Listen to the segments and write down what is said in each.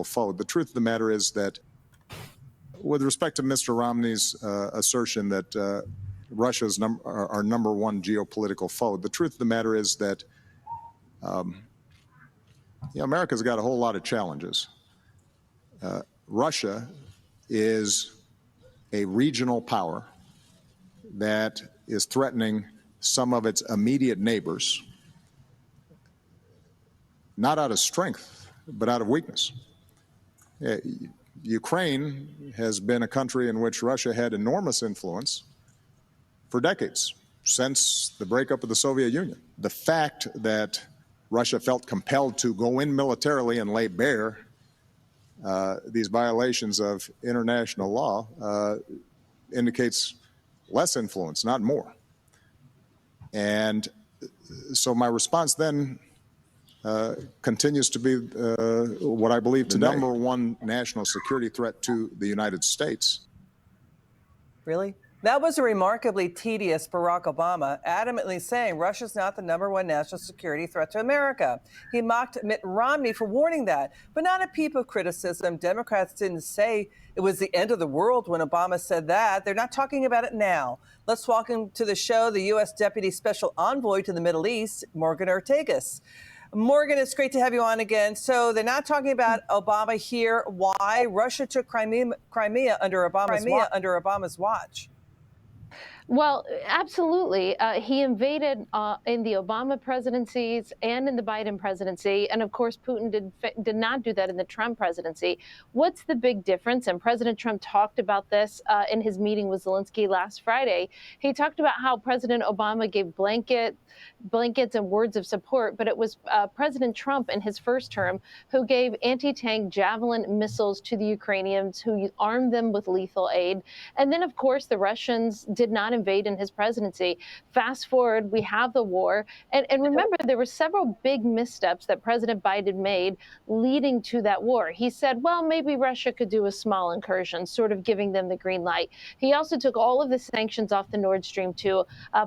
foe. The truth of the matter is that, with respect to Mr. Romney's assertion that Russia is our number one geopolitical foe, the truth of the matter is that America's got a whole lot of challenges. Russia is a regional power that is threatening some of its immediate neighbors, not out of strength, but out of weakness. Ukraine has been a country in which Russia had enormous influence for decades, since the breakup of the Soviet Union. The fact that Russia felt compelled to go in militarily and lay bare these violations of international law indicates less influence, not more. And so my response then continues to be what I believe today, the number one national security threat to the United States. Really? That was a remarkably tedious Barack Obama, adamantly saying Russia's not the number one national security threat to America. He mocked Mitt Romney for warning that, but not a peep of criticism. Democrats didn't say it was the end of the world when Obama said that. They're not talking about it now. Let's welcome to the show the U.S. Deputy Special Envoy to the Middle East, Morgan Ortagus. Morgan, it's great to have you on again. So they're not talking about Obama here. Why? Russia took Crimea under Obama's watch. Well, absolutely. He invaded in the Obama presidencies and in the Biden presidency. And of course, Putin did not do that in the Trump presidency. What's the big difference? And President Trump talked about this in his meeting with Zelensky last Friday. He talked about how President Obama gave blankets and words of support, but it was President Trump in his first term who gave anti-tank Javelin missiles to the Ukrainians, who armed them with lethal aid. And then, of course, the Russians did not invade in his presidency. Fast forward, we have the war. And remember, there were several big missteps that President Biden made leading to that war. He said, well, maybe Russia could do a small incursion, sort of giving them the green light. He also took all of the sanctions off the Nord Stream 2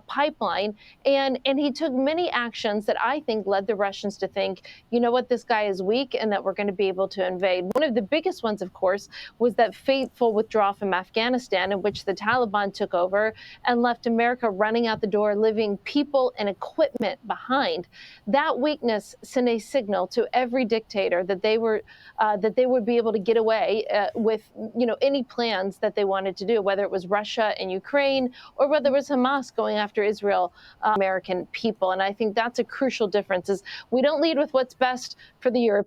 pipeline. And he took many actions that I think led the Russians to think, you know what, this guy is weak and that we're going to be able to invade. One of the biggest ones, of course, was that fateful withdrawal from Afghanistan, in which the Taliban took over and left America running out the door, leaving people and equipment behind. That weakness sent a signal to every dictator that they would be able to get away with, any plans that they wanted to do, whether it was Russia and Ukraine or whether it was Hamas going after Israel, American people. And I think that's a crucial difference, is we don't lead with what's best for the Europeans.